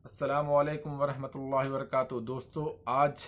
अस्सलामुअलैकुम वरहमतुल्लाहि वबरकातुहू। दोस्तों, आज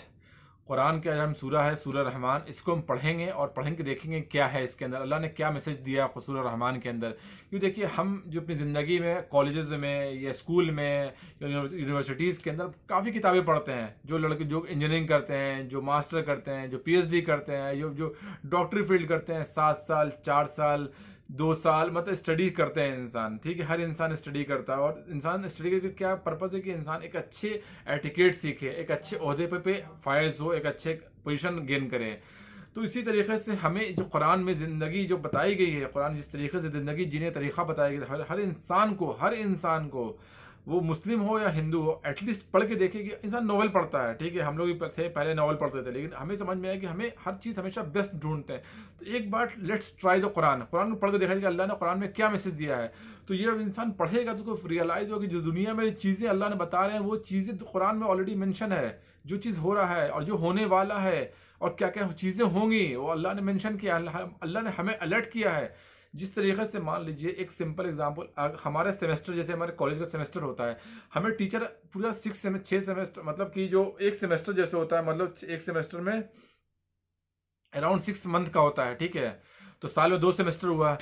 कुरान के हम सूरा है सूरा रहमान, इसको हम पढ़ेंगे और पढ़ के देखेंगे क्या है इसके अंदर, अल्लाह ने क्या मैसेज दिया सूरा रहमान के अंदर। क्योंकि देखिए, हम जो अपनी ज़िंदगी में कॉलेजेस में या स्कूल में या यूनिवर्सिटीज़ के अंदर काफ़ी किताबें पढ़ते हैं। जो लड़के जो इंजीनियरिंग करते हैं, जो मास्टर करते हैं, जो पीएचडी करते हैं, जो जो डॉक्टरी फील्ड करते हैं, 7 साल 4 साल 2 साल मतलब स्टडी करते हैं इंसान। ठीक है, हर इंसान स्टडी करता है और इंसान स्टडी करके क्या पर्पज़ है कि इंसान एक अच्छे एटिकेट सीखे, एक अच्छे ओहदे पे फायज हो, एक अच्छे पोजीशन गेन करे। तो इसी तरीके से हमें जो कुरान में ज़िंदगी जो बताई गई है, कुरान जिस तरीके से ज़िंदगी जीने तरीक़ा बताया गया है, हर इंसान को वो मुस्लिम हो या हिंदू हो, एटलीस्ट पढ़ के देखे कि इंसान नॉवल पढ़ता है। ठीक है, हम लोग भी थे पहले नॉवल पढ़ते थे, लेकिन हमें समझ में आया कि हमें हर चीज़ हमेशा बेस्ट ढूंढते हैं। तो एक बार let's try the Quran Quran को पढ़ के देखा कि अल्लाह ने कुरान में क्या मैसेज दिया है। तो ये इंसान पढ़ेगा तो उसको रियलाइज़ होगा कि जो दुनिया में चीज़ें अल्लाह ने बता रहे हैं, वो चीज़ें तो कुरान में ऑलरेडी मेंशन है। जो चीज़ हो रहा है और जो होने वाला है और क्या क्या चीज़ें होंगी, वो अल्लाह ने मेंशन किया। अल्लाह ने हमें अलर्ट किया है। जिस तरीके से मान लीजिए, एक सिंपल एग्जांपल, हमारे सेमेस्टर, जैसे हमारे कॉलेज का सेमेस्टर होता है, हमें टीचर पूरा 6 सेमेस्टर, मतलब कि जो एक सेमेस्टर जैसे होता है, मतलब एक सेमेस्टर में अराउंड 6 मंथ का होता है। ठीक है, तो साल में 2 सेमेस्टर हुआ,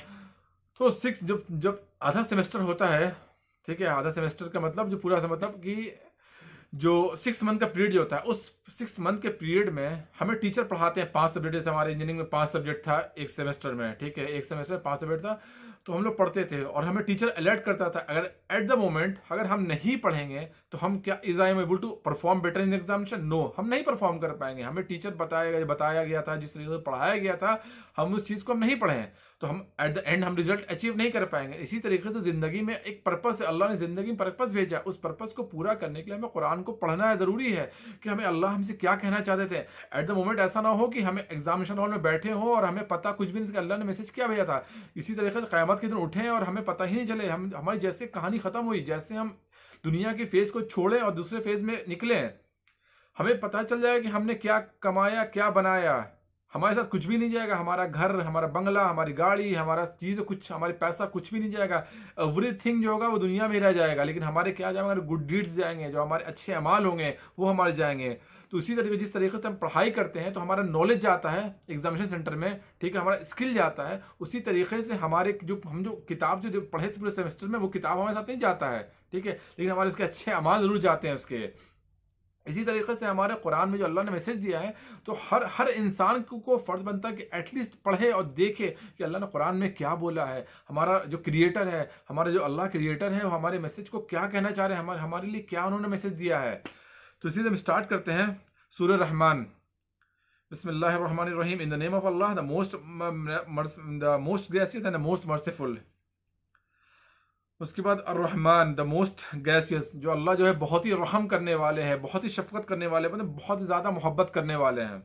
तो सिक्स जब जब आधा सेमेस्टर होता है, ठीक है, आधा सेमेस्टर का मतलब जो पूरा सा मतलब कि जो 6 मंथ का पीरियड जो होता है, उस 6 मंथ के पीरियड में हमें टीचर पढ़ाते हैं 5 सब्जेक्ट। जैसे हमारे इंजीनियरिंग में 5 सब्जेक्ट था एक सेमेस्टर में। ठीक है, एक सेमेस्टर में 5 सब्जेक्ट था, तो हम लोग पढ़ते थे और हमें टीचर अलर्ट करता था, अगर एट द मोमेंट अगर हम नहीं पढ़ेंगे तो हम क्या is I am able to perform better in examination? No, हम नहीं परफॉर्म कर पाएंगे। हमें टीचर बताया गया था, जिस तरीके से पढ़ाया गया था, हम उस चीज़ को हम नहीं पढ़े तो हम एट द एंड हम रिजल्ट अचीव नहीं कर पाएंगे। इसी तरीके से जिंदगी में एक पर्पस है, अल्लाह ने जिंदगी में पर्पस भेजा, उस पर्पस को पूरा करने के लिए हमें कुरान को पढ़ना है। जरूरी है कि हमें अल्लाह हमसे क्या कहना चाहते थे। एट द मोमेंट ऐसा ना हो कि हमें एग्जामिनेशन हॉल में बैठे हो और हमें पता कुछ भी नहीं कि अल्लाह ने मैसेज क्या भेजा था। इसी तरीके से क़यामत के दिन उठें और हमें पता ही नहीं चले, हम हमारी जैसे कहानी खत्म हुई, जैसे हम दुनिया के फेज को छोड़ें और दूसरे फेज में निकले, हमें पता चल जाएगा कि हमने क्या कमाया, क्या बनाया। हमारे साथ कुछ भी नहीं जाएगा, हमारा घर, हमारा बंगला, हमारी गाड़ी, हमारा चीज़, कुछ हमारे पैसा कुछ भी नहीं जाएगा। एवरीथिंग जो होगा वो दुनिया में ही रह जाएगा, लेकिन हमारे क्या जाएंगे, हमारे गुड डीड्स जाएंगे, जो हमारे अच्छे अमाल होंगे वो हमारे जाएंगे। तो इसी तरीके जिस तरीके से हम पढ़ाई करते हैं तो हमारा नॉलेज जाता है एग्जामिनेशन सेंटर में, ठीक है, हमारा स्किल जाता है। उसी तरीके से हमारे जो किताब जो पढ़े पूरे सेमेस्टर में, वो किताब हमारे साथ नहीं जाता है। ठीक है, लेकिन हमारे उसके अच्छे अमाल जरूर जाते हैं उसके। इसी तरीके से हमारे कुरान में जो अल्लाह ने मैसेज दिया है, तो हर हर इंसान को फर्ज बनता है कि एटलीस्ट पढ़े और देखे कि अल्लाह ने कुरान में क्या बोला है। हमारा जो क्रिएटर है, हमारा जो अल्लाह क्रिएटर है, वो हमारे मैसेज को क्या कहना चाह रहे हैं, हमारे लिए क्या उन्होंने मैसेज दिया है। तो इसी से हम स्टार्ट करते हैं सूरह रहमान। बिस्मिल्लाहिर्रहमानिर्रहीम। In the name of Allah, the most gracious and the most merciful. उसके बाद अर्रहमान, द मोस्ट ग्रेसियस, जो अल्लाह जो है बहुत ही रहम करने वाले हैं, बहुत ही शफकत करने वाले, मतलब बहुत ज़्यादा मोहब्बत करने वाले हैं।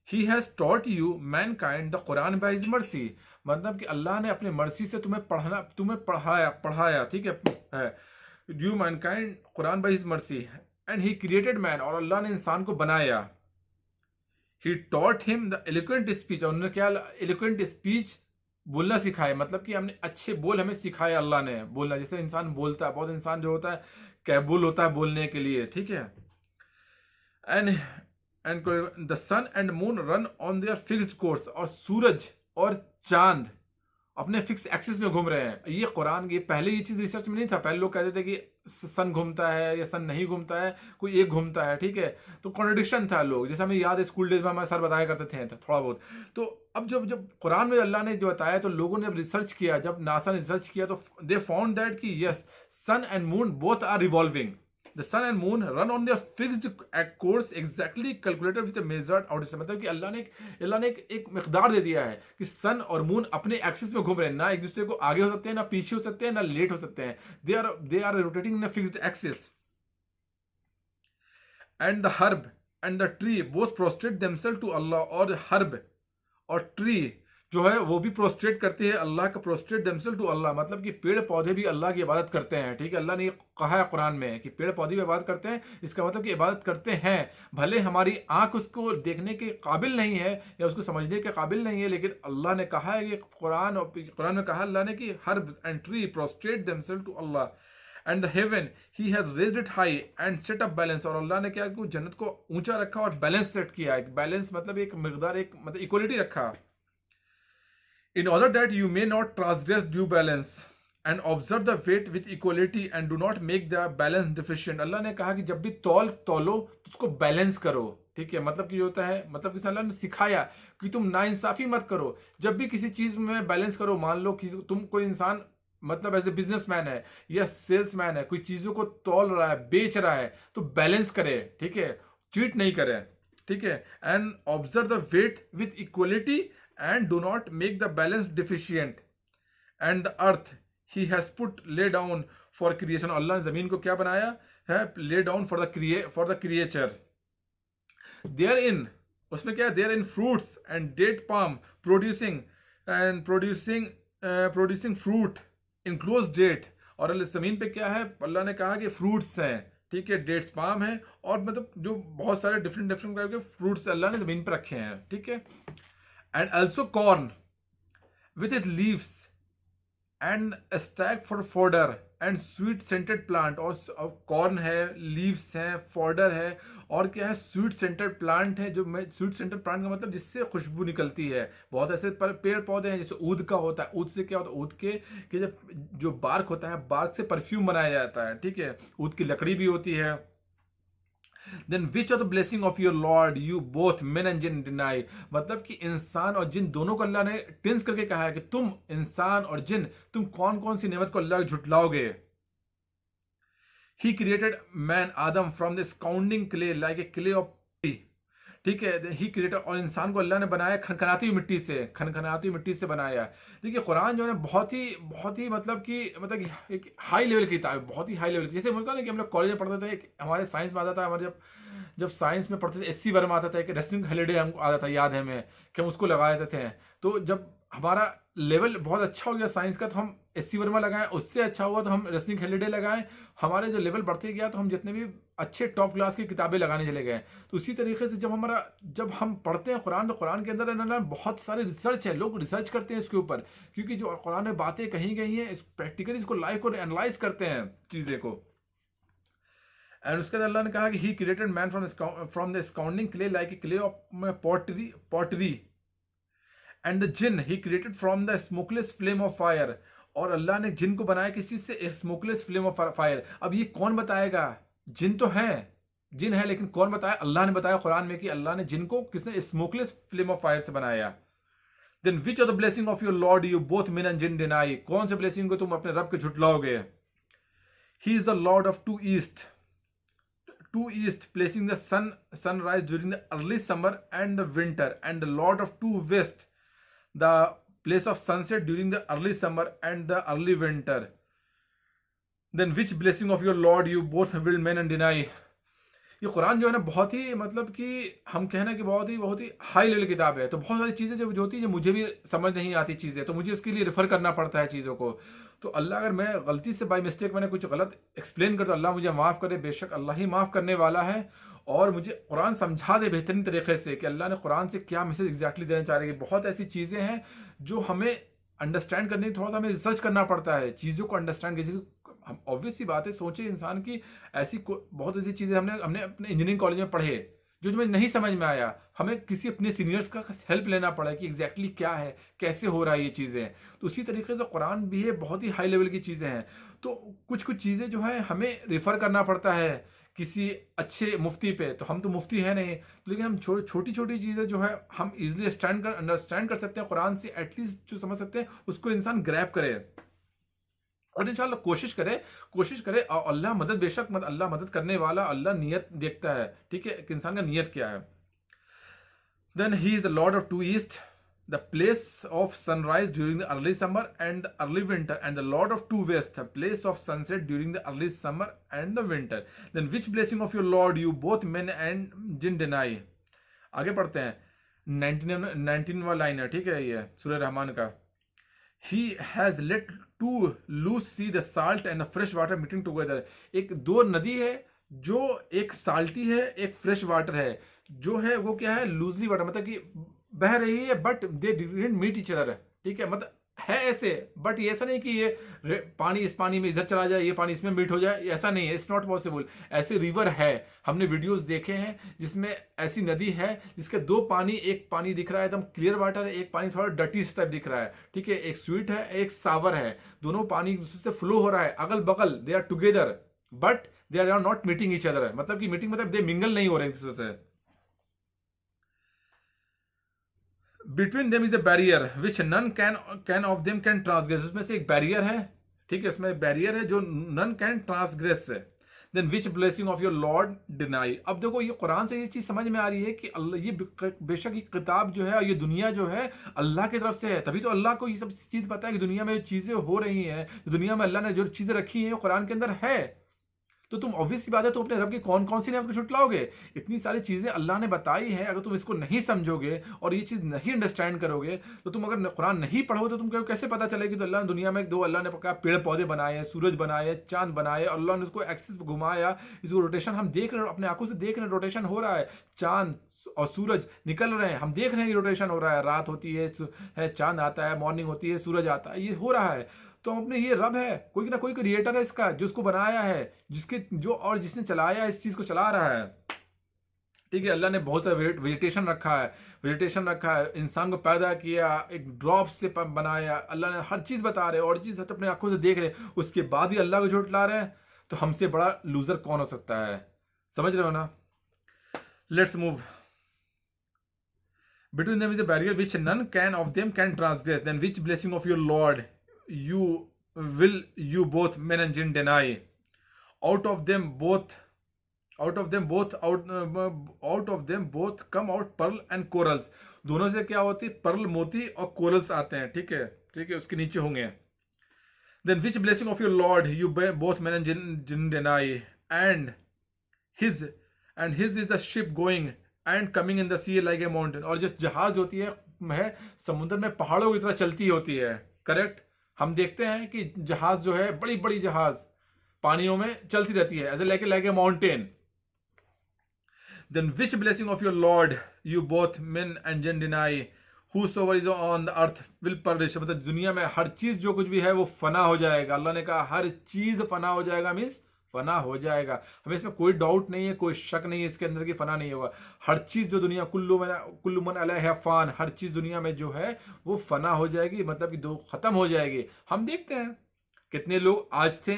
He has taught you man kind the Quran by his mercy, मतलब कि अल्लाह ने अपनी मर्सी से तुम्हें पढ़ाया। ठीक है, you man kind Quran by his mercy and he created man, और अल्लाह ने इंसान को बनाया। He taught him the eloquent speech, और उन्होंने क्या एलोक्वेंट स्पीच बोलना सिखाया, मतलब कि हमने अच्छे बोल हमें सिखाया अल्लाह ने बोलना। जैसे इंसान बोलता है, बहुत इंसान जो होता है कैबुल होता है बोलने के लिए। ठीक है, and the sun and moon run on their fixed course, और सूरज और चांद अपने फिक्स एक्सिस में घूम रहे हैं। ये कुरान की पहले ये चीज़ रिसर्च में नहीं था। पहले लोग कहते थे कि सन घूमता है या सन नहीं घूमता है, कोई एक घूमता है। ठीक है, तो कॉन्ट्रडिक्शन था लोग, जैसे हमें याद है स्कूल डेज में हमारे सर बताया करते थे थोड़ा बहुत। तो अब जब जब कुरान में अल्लाह ने जो बताया, तो लोगों ने जब रिसर्च किया, जब नासा ने रिसर्च किया, तो दे फाउंड दैट कि yes, sun and moon both are revolving. The sun and moon run on their fixed course exactly calculated with measured out, मतलब कि अल्लाह ने एक मिकदार दे दिया है कि सन और मून अपने एक्सिस में घूम रहे हैं, ना एक दूसरे को आगे हो सकते हैं, ना पीछे हो सकते हैं, ना लेट हो सकते हैं। They are rotating in a fixed axis. And the herb and the tree both prostrate themselves to Allah, और हर्ब और ट्री जो है वो भी प्रोस्ट्रेट करते हैं अल्लाह का, प्रोस्ट्रेट देमसेल्फ टू अल्लाह, मतलब कि पेड़ पौधे भी अल्लाह की इबादत करते हैं। ठीक है, अल्लाह ने कहा है कुरान में कि पेड़ पौधे भी इबादत करते हैं। इसका मतलब कि इबादत करते हैं, भले हमारी आंख उसको देखने के काबिल नहीं है या उसको समझने के काबिल नहीं है, लेकिन अल्लाह ने कहा है कि कुरान में कहा अल्लाह ने कि herb and tree prostrate themselves to Allah and the heaven he has raised it high and set up balance, और अल्लाह ने क्या कि जन्नत को ऊंचा रखा और बैलेंस सेट किया है। बैलेंस मतलब एक मिकदार, एक मतलब इक्वलिटी रखा। In order that you may not transgress due balance and observe the weight with equality and do not make the balance deficient. Allah ने कहा कि जब भी तौलो तो उसको बैलेंस करो, ठीक है। मतलब कि होता है, मतलब कि अल्लाह ने सिखाया कि तुम नाइंसाफी मत करो। जब भी किसी चीज में बैलेंस करो, मान लो कि तुम कोई इंसान मतलब एज ए बिजनेसमैन है या सेल्समैन है, कोई चीजों को तौल रहा है, बेच रहा है, तो बैलेंस करे, ठीक है, चीट नहीं करे, ठीक है। And observe the weight with equality and do not make the balance deficient. And the earth he has put lay down for creation, Allah ने जमीन को क्या बनाया है, lay down for the creature. There in, उसमें क्या है, there in fruits and date palm producing fruit enclose date, और जमीन पे क्या है, अल्लाह ने कहा कि फ्रूट्स हैं, ठीक है, डेट्स पाम है, और मतलब जो बहुत सारे डिफरेंट डिफरेंट टाइप के फ्रूट्स अल्लाह ने जमीन पे रखे हैं, ठीक है। And also corn with it leaves and stack for fodder and sweet scented plant, और कॉर्न है, लीव्स हैं, फॉडर है, और क्या है, स्वीट सेंटेड प्लांट है। जो स्वीट सेंटेड प्लांट का मतलब जिससे खुशबू निकलती है। बहुत ऐसे पेड़ पौधे हैं, जैसे ऊद का होता है, ऊद से क्या होता है, ऊद के जब जो बार्क होता है, बार्क से परफ्यूम बनाया जाता है, ठीक है। ऊद की लकड़ी भी होती है। Then which of the blessing of your Lord you both men and jinn deny, मतलब कि इंसान और जिन दोनों को अल्लाह ने टेंस करके कहा है कि तुम इंसान और जिन, तुम कौन कौन सी नेमत को अल्लाह झुटलाओगे। He created man Adam from the sounding clay like a clay of, ठीक है। ही क्रिएटेड, और इंसान को अल्लाह ने बनाया खनखनाती हुई मिट्टी से बनाया। देखिए कुरान जो है बहुत ही मतलब एक हाई लेवल की किताब है, बहुत ही हाई लेवल की। जैसे बोलता ना कि हम लोग कॉलेज में पढ़ते थे, हमारे साइंस में आता था, हमारे जब साइंस में पढ़ते थे, एससी वर्मा आता था, एक रेस्टिंग हॉलीडे हमको आता था, याद है हमें, कि हम उसको लगा देते थे। तो जब हमारा लेवल बहुत अच्छा हो गया साइंस का, तो हम एससी वर्मा लगाएं, उससे अच्छा हुआ तो हम रेस्टिंग हॉलीडे लगाएं। हमारे जो लेवल बढ़ते गया तो हम जितने भी अच्छे टॉप क्लास की किताबें लगाने चले गए। तो उसी तरीके से जब हम पढ़ते हैं कुरान, तो कुरान के अंदर ना बहुत सारे रिसर्च है, लोग रिसर्च करते हैं इसके ऊपर, क्योंकि जो कुरान में बातें कही गई हैं, प्रैक्टिकली इसको लाइव को एनालाइज करते हैं चीजें को। एंड उसके बाद अल्लाह ने कहा कि he created man from the sounding clay like a clay of pottery and the jinn he created from the smokeless flame of fire, और अल्लाह ने जिन को बनाया किस चीज से, स्मोकलेस फ्लेम ऑफ फायर। अब ये कौन बताएगा, जिन तो है, जिन है, लेकिन कौन बताया, अल्लाह ने बताया कुरान में कि अल्लाह ने जिन को किसने स्मोकलेस फ्लेम ऑफ फायर से बनाया। Then which of the blessing of your Lord you both men and jinn deny, कौन से ब्लेसिंग को तुम अपने रब के झुटलाओगे। He is the Lord of two east placing the sunrise during the early summer and the winter, and the lord of two west, the place of sunset during the early summer and the early winter. Then which blessing of your lord you both will men and deny। ये कुरान जो है ना, बहुत ही मतलब कि हम कहना कि बहुत ही हाई लेवल किताब है। तो बहुत सारी चीज़ें जो होती है, जो मुझे भी समझ नहीं आती चीज़ें, तो मुझे उसके लिए रेफर करना पड़ता है चीज़ों को। तो अल्लाह, अगर मैं गलती से बाय मिस्टेक मैंने कुछ गलत एक्सप्लेन कर, तो अल्लाह मुझे माफ़ करे, बेशक अल्लाह ही माफ़ करने वाला है। और मुझे कुरान समझा दे बेहतरीन तरीके से कि अल्लाह ने कुरान से क्या मैसेज एग्जैक्टली देना चाह रहे हैं। बहुत ऐसी चीज़ें हैं जो हमें अंडरस्टैंड करने, थोड़ा सा हमें रिसर्च करना पड़ता है चीज़ों को अंडरस्टैंड करने। हम ऑब्वियस सी बात है, सोचे इंसान की ऐसी बहुत ऐसी चीज़ें हमने अपने इंजीनियरिंग कॉलेज में पढ़े, जो हमें नहीं समझ में आया, हमें किसी अपने सीनियर्स का हेल्प लेना पड़ा कि एग्जैक्टली क्या है, कैसे हो रहा है ये चीज़ें। तो उसी तरीके से कुरान भी है, बहुत ही हाई लेवल की चीज़ें हैं। तो कुछ चीज़ें जो है हमें रेफ़र करना पड़ता है किसी अच्छे मुफ्ती पे। तो हम तो मुफ्ती है नहीं, लेकिन हम छोटी छोटी चीज़ें जो है हम इजीली अंडरस्टैंड कर सकते हैं कुरान से, एटलीस्ट जो समझ सकते हैं उसको इंसान ग्रैब करे, और इंशाल्लाह कोशिश करे। और अल्लाह मदद, बेशक अल्लाह मदद करने वाला, अल्लाह नियत देखता है, ठीक है, कि इंसान का नियत क्या है। Then he is the Lord of two east, the place of sunrise during the early summer and the early winter, and the Lord of two west, the place of sunset during the early summer and the winter. Then which blessing of your Lord you both men and jinn deny. आगे पढ़ते हैं, 19वां line है, ठीक है, ये सूरह रहमान का। He has let two loose sea the salt and the fresh water meeting together। एक दो नदी है, जो एक साल्टी है, एक फ्रेश वाटर है। जो है वो क्या है, लूजली वाटर, मतलब कि बह रही है, but they didn't meet each other, ठीक है। मतलब है ऐसे, बट ये ऐसा नहीं कि ये पानी इस पानी में इधर चला जाए, ये पानी इसमें मीट हो जाए, ऐसा नहीं है, इट्स नॉट पॉसिबल। ऐसे रिवर है, हमने वीडियोस देखे हैं जिसमें ऐसी नदी है जिसके दो पानी, एक पानी दिख रहा है एकदम क्लियर वाटर है, एक पानी थोड़ा डटी टाइप दिख रहा है, ठीक है, एक स्वीट है एक सावर है, दोनों पानी एक दूसरे से फ्लो हो रहा है अगल बगल, they are together but they are not meeting each other, मतलब कि मीटिंग मतलब दे मिंगल नहीं हो रहे एक दूसरे से। Between them is a barrier which none can of them can transgress, उसमें से एक बैरियर है, ठीक है, इसमें बैरियर है जो नन कैन ट्रांसग्रेस है। Then which blessing of your Lord deny. अब देखो ये कुरान से ये चीज समझ में आ रही है कि अल्लाह ये बेशक ये किताब जो है, ये दुनिया जो है अल्लाह की तरफ से है, तभी तो अल्लाह को ये सब चीज पता है कि दुनिया में जो चीजें हो रही हैं, दुनिया में अल्लाह ने जो चीजें रखी हैं कुरान के अंदर है। तो तुम ऑब्वियस सी बात है, तुम अपने रब की कौन कौन सी नेमत को छुटलाओगे? इतनी सारी चीजें अल्लाह ने बताई हैं, अगर तुम इसको नहीं समझोगे और ये चीज नहीं अंडरस्टैंड करोगे, तो तुम अगर कुरान नहीं पढ़ोगे तो तुम कैसे पता चलेगी? तो अल्लाह ने दुनिया में दो अल्लाह ने पका पेड़ पौधे बनाए हैं, सूरज बनाए, चांद बनाए, अल्लाह ने उसको एक्सिस पे घुमाया, इसको रोटेशन हम देख रहे हैं, अपने आंखों से देख रहे हैं, रोटेशन हो रहा है, चांद और सूरज निकल रहे हैं, हम देख रहे हैं रोटेशन हो रहा है, रात होती है, चांद आता है, मॉर्निंग होती है, सूरज आता है, ये हो रहा है। तो अपने ये रब है, कोई ना कोई क्रिएटर है इसका, जो उसको बनाया है, जिसके जो और जिसने चलाया इस चीज को चला रहा है, ठीक है। अल्लाह ने बहुत सारा वेजिटेशन रखा है, इंसान को पैदा किया, एक ड्रॉप से बनाया, अल्लाह ने हर चीज बता रहे, और चीज अपने आंखों से देख रहे, उसके बाद ही अल्लाह को झुठला रहे हैं, तो हमसे बड़ा लूजर कौन हो सकता है? समझ रहे हो ना? Let's move. Between them is a barrier which none can of them can transgress. Then which blessing of your Lord you will you both men and jinn deny? Out of them both, out of them both, out of them both come out pearl and corals. दोनों से क्या होती है? Perl मोती और corals आते हैं, ठीक है, ठीक है, उसके नीचे होंगे। Then which blessing of your Lord you both men and jinn deny? And his is the ship going and coming in the sea like a mountain. और जो जहाज होती है समुद्र में पहाड़ों की तरह चलती होती है, करेक्ट। हम देखते हैं कि जहाज जो है, बड़ी बड़ी जहाज पानियों में चलती रहती है, as like a mountain. Then which blessing of your Lord you both men and jinn deny? Whosoever is on the earth will perish, मतलब दुनिया में हर चीज जो कुछ भी है वो फना हो जाएगा। अल्लाह ने कहा हर चीज फना हो जाएगा, मीन्स फना हो जाएगा। हमें इसमें कोई डाउट नहीं है, कोई शक नहीं है इसके अंदर कि फना नहीं होगा। हर चीज जो दुनिया कुल्लु मन अलैहा फान, हर चीज दुनिया में जो है वो फना हो जाएगी, मतलब कि दो खत्म हो जाएगी। हम देखते हैं कितने लोग आज थे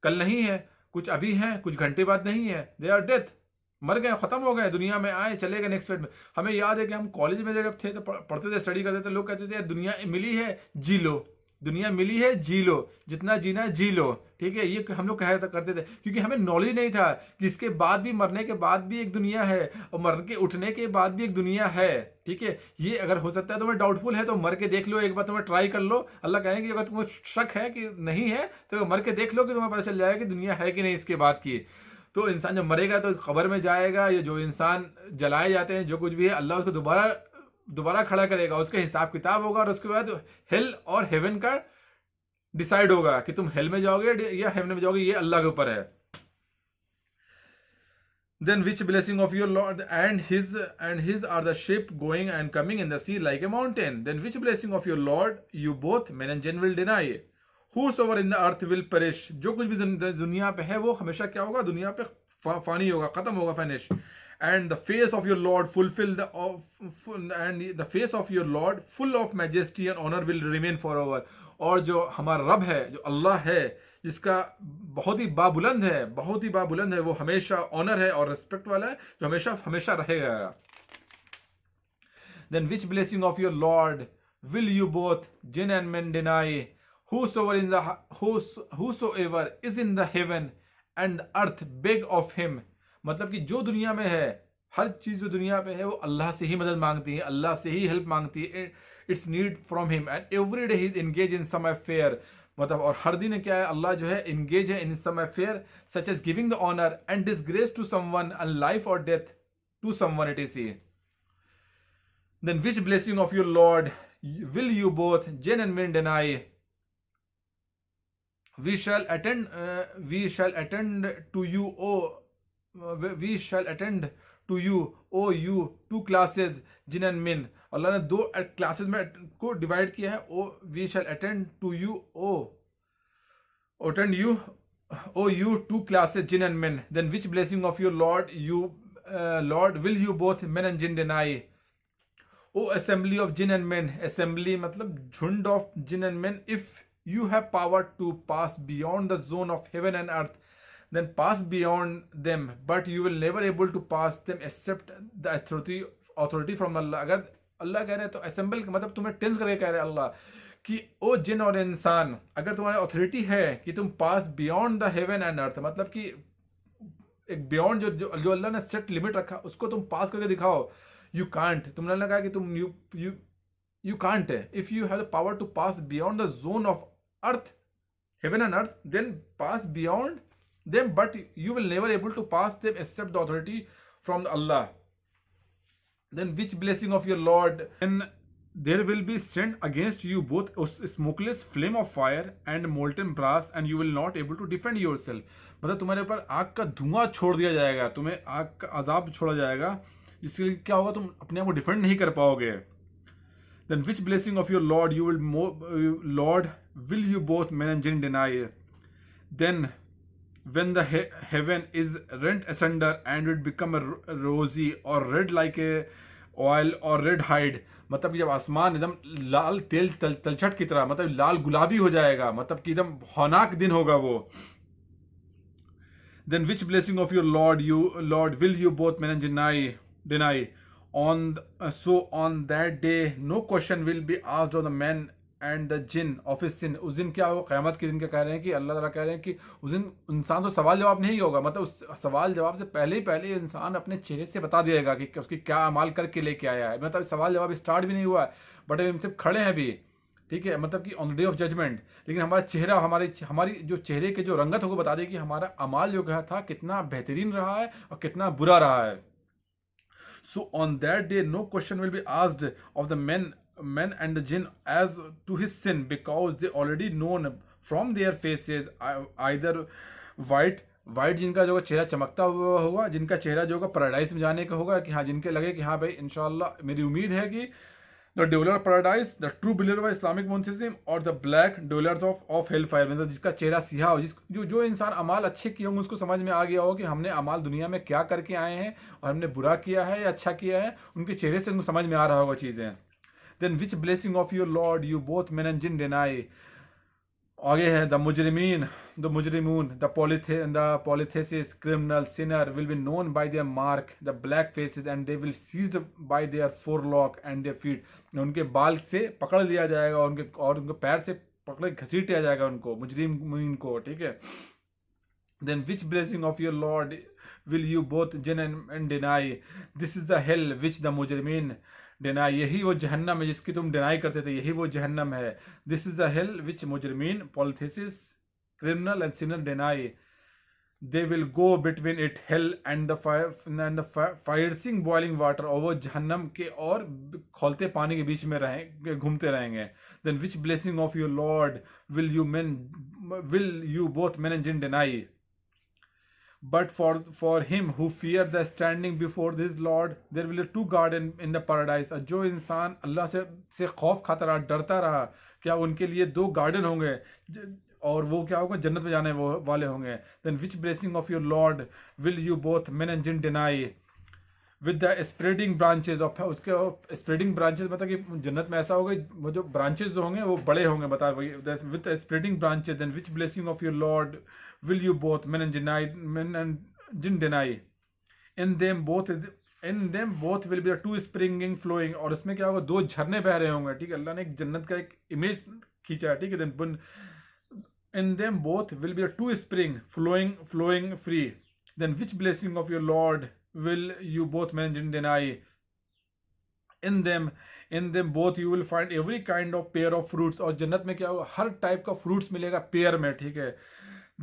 कल नहीं है, कुछ अभी हैं कुछ घंटे बाद नहीं है, दे आर डेथ, मर गए, खत्म हो गए, दुनिया में आए चले गए नेक्स्ट में। हमें याद है कि हम कॉलेज में जब थे तो पढ़ते थे, स्टडी करते थे, लोग कहते थे दुनिया मिली है जी लो, दुनिया मिली है जी लो, जितना जीना जी लो, ठीक है। ये हम लोग कहा करते थे क्योंकि हमें नॉलेज नहीं था कि इसके बाद भी, मरने के बाद भी एक दुनिया है और मर के उठने के बाद भी एक दुनिया है, ठीक है। ये अगर हो सकता है तुम्हें डाउटफुल है तो मर के देख लो, एक बार तुम्हें ट्राई कर लो। अल्लाह कहेंगे अगर तुम्हें शक है कि नहीं है तो मर के देख लो कि तुम्हें पता चल जाएगा कि दुनिया है कि नहीं इसके बाद की। तो इंसान जब मरेगा तो कब्र में जाएगा, ये जो इंसान जलाए जाते हैं जो कुछ भी है, अल्लाह उसको दोबारा खड़ा करेगा, उसका हिसाब किताब होगा, और उसके बाद हेल और हेवन का डिसाइड होगा कि तुम हेल में जाओगे या हेवन में जाओगे, ये अल्लाह के ऊपर है। Then which blessing of your Lord and his are the ship going and coming in the sea like a mountain? Then which blessing of your Lord you both men and jinn will deny? Whosoever in the earth will perish, जो कुछ भी दुनिया पे है वो हमेशा क्या होगा? दुनिया पे फानी होगा, खत्म होगा, finish. And the face of your Lord and the face of your Lord full of majesty and honor will remain forever. और जो हमारा रब है, जो अल्लाह है, जिसका बहुत ही बाबुलंद है, वो हमेशा ऑनर है और रिस्पेक्ट वाला है, जो हमेशा हमेशा रहेगा। Then which blessing of your Lord will you both jinn and men deny? Whosoever is in the heaven and the earth beg of him, मतलब कि जो दुनिया में है, हर चीज जो दुनिया पे है वो अल्लाह से ही मदद मांगती है, अल्लाह से ही हेल्प मांगती है। Its need from him and every day he is engage in some affair, मतलब और हर दिन क्या है, अल्लाह जो है एंगेज है in some affair such as giving the honour and disgrace to someone and life और death to someone, it is he. Then which blessing of your lord will you both jinn and men deny? We shall attend to you, O we shall attend to you, ओ you, two classes jinn and men. Allah ने दो classes में को divide किया है। O we shall attend to you, O attend you, O you two classes jinn and men, then which blessing of your Lord Lord will you both men and jinn deny? O assembly of jinn and men, assembly मतलब झुंड of jinn and men, if you have power to pass beyond the zone of heaven and earth, then pass beyond them, but you will never able to pass them except the authority from Allah। अगर अल्लाह कह रहे हैं तो assemble मतलब तुम्हें tense करके कह रहे हैं अल्लाह कि ओ जिन और इंसान, अगर तुम्हारी अथॉरिटी है कि तुम पास बियॉन्ड द हेवन एंड अर्थ, मतलब कि एक बियॉन्ड जो अल्लाह ने सेट लिमिट रखा उसको तुम पास करके दिखाओ। यू कांट, तुमने लगा कि तुम you can't, if you have the power to pass beyond the zone of earth, heaven and earth, then pass beyond them, but you will never able to pass them except the authority from Allah. Then which blessing of your Lord, in there will be sent against you both smokeless flame of fire and molten brass, and you will not able to defend yourself। मतलब तुम्हारे ऊपर आग का धुआं छोड़ दिया जाएगा, तुम्हें आग का अजाब छोड़ा जाएगा, जिसके लिए क्या होगा, तुम अपने आप को डिफेंड नहीं कर पाओगे। then which blessing of your Lord will you both men and jinn deny? then when the heaven is rent asunder and it become a rosy or red like a oil or red hide, मतलब कि जब आसमान एकदम लाल तेल तलछट की तरह, मतलब लाल गुलाबी हो जाएगा, मतलब कि एकदम हौनाक दिन होगा वो। then which blessing of your Lord will you both men and deny? So on that day no question will be asked of the men and the jinn of his sin. उस दिन क्या होगा, क़यामत के दिन क्या कह रहे हैं कि अल्लाह ताला कह रहे हैं कि उस दिन इंसान तो सवाल जवाब नहीं होगा, मतलब उस सवाल जवाब से पहले ही पहले इंसान अपने चेहरे से बता दिएगा कि उसकी क्या अमाल करके लेके आया है। मतलब सवाल जवाब स्टार्ट भी नहीं हुआ है, बट हम सिर्फ खड़े हैं भी, ठीक है, मतलब कि on the day of judgement. लेकिन हमारा चेहरा, हमारी जो चेहरे के जो रंगत होगा बता देगी कि हमारा अमाल जो कहा था कितना बेहतरीन रहा है और कितना बुरा रहा है। So on that day no question will be asked of the men and the jinn as to his sin, because they already known from their faces, either white जिनका जो चेहरा चमकता हुआ होगा, जिनका चेहरा जो होगा पैराडाइज में जाने का होगा, कि हाँ जिनके लगे कि हाँ भाई इंशाल्लाह मेरी उम्मीद है कि the dweller paradise, the true believer of Islamic monotheism, और the black dwellers of hell fire, मतलब जिसका चेहरा सिया हो, जो इंसान अमाल अच्छे किए होंगे उसको समझ में आ गया हो कि हमने अमाल दुनिया में क्या करके आए हैं और हमने बुरा किया है या अच्छा किया है, उनके चेहरे से उनको समझ में आ रहा होगा चीज़ें। then which blessing of your Lord you both men and jinn deny? आगे है the mujrimun, the polytheists, criminal, sinner will be known by their mark, the black faces, and they will seized by their forelock and their feet। उनके बाल से पकड़ लिया जाएगा, उनके पैर से पकड़ घसीट लिया जाएगा उनको, मुजरिमीन को, ठीक है। then which blessing of your Lord will you both jinn and deny? this is the hell which the mujrimin deny। यही वो जहन्नम है जिसकी तुम डिनाई करते थे, यही वो जहन्नम है। This is the hell which मुजरिमीन, polytheists, criminal and sinner deny. They will go between it hell and the firing boiling water, और वो जहन्नम के और खौलते पानी के बीच में घूमते रहेंगे। Then which blessing of your Lord will you both men and jinn deny? But for him who fear the standing before his Lord, there will be two gardens in the paradise। जो इंसान अल्लाह से खौफ खाता रहा, डरता रहा, क्या उनके लिए दो गार्डन होंगे, और वो क्या होगा, जन्नत में जाने वाले होंगे। then which blessing of your Lord will you both men and jinn deny? with the spreading branches of, उसके spreading branches मतलब कि जन्नत में ऐसा होगा वो जो branches जो होंगे वो बड़े होंगे, बता वही with the spreading branches। then which blessing of your Lord will you both men and jinn deny? in them both will be the two springing flowing, और उसमें क्या होगा, दो झरने बह रहे होंगे, ठीक है। अल्लाह ने एक जन्नत का एक इमेज खींचा है, ठीक है। then in them both will be a two spring flowing free। then which blessing of your Lord will you both men and jinn deny? in them both you will find every kind of pear of fruits, और जन्नत में क्या होगा, हर type का fruits मिलेगा pair में, ठीक है।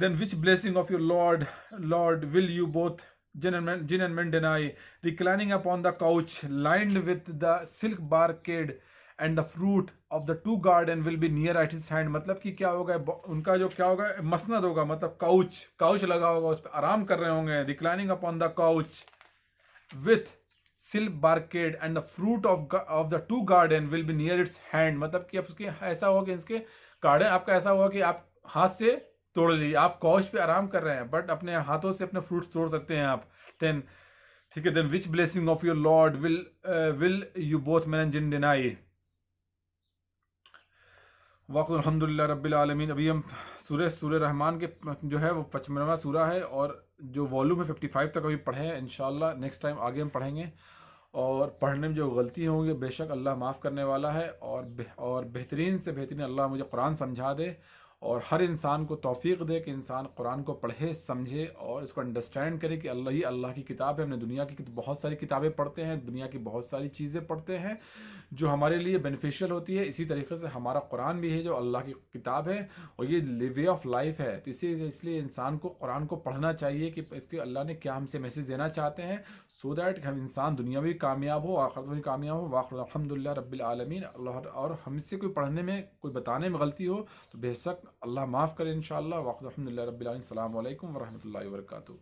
then which blessing of your Lord will you both jinn and men deny? reclining upon the couch lined with the silk brocade and the fruit of the two garden will be near at his hand, मतलब कि क्या होगा, उनका जो क्या होगा, मसनद होगा, मतलब काउच, काउच लगा होगा, उस पर आराम कर रहे होंगे, reclining upon the couch with silk brocade and the fruit of the two garden will be near its hand, मतलब कि अब उसके ऐसा होगा कि इसके गार्डन आपका ऐसा होगा कि आप हाथ से तोड़ लीजिए, आप काउच पे आराम कर रहे हैं बट अपने हाथों से अपने फ्रूट्स तोड़ सकते हैं आप। देन ठीक है, then which blessing of your Lord will you both men and jinn deny. वाक़ अल्हम्दुलिल्लाह रब्बिल आलमीन। अभी हम सूरह रहमान के जो है वो 55वां सूरा है और जो वॉल्यूम है 55 तक अभी पढ़े हैं। इंशाल्लाह नेक्स्ट टाइम आगे हम पढ़ेंगे और पढ़ने में जो गलती होंगी बेशक अल्लाह माफ़ करने वाला है और बेहतरीन से बेहतरीन अल्लाह मुझे कुरान समझा दे और हर इंसान को तौफीक दे कि इंसान कुरान को पढ़े समझे और इसको अंडरस्टैंड करे कि अल्लाह ही अल्लाह की किताब है। हमने दुनिया की बहुत सारी किताबें पढ़ते हैं, दुनिया की बहुत सारी चीज़ें पढ़ते हैं जो हमारे लिए बेनिफिशियल होती है। इसी तरीके से हमारा कुरान भी है जो अल्लाह की किताब है और ये वे ऑफ लाइफ है। तो इसलिए इंसान को कुरान को पढ़ना चाहिए कि इसके अल्लाह ने क्या हमसे मैसेज देना चाहते हैं, सो दैट हम इंसान दुनिया में भी कामयाब हो आखिरत में भी कामयाब हो। वाखिर अल्हम्दुलिल्लाह रब्बिल आलमीन। अल्लाह और हमसे कोई पढ़ने में कोई बताने में गलती हो तो बेशक अल्लाह माफ़ करे इंशाअल्लाह। वाखिर अल्हम्दुलिल्लाह रब्बिल आलमीन। अस्सलामु अलैकुम व रहमतुल्लाहि व बरकातुहू।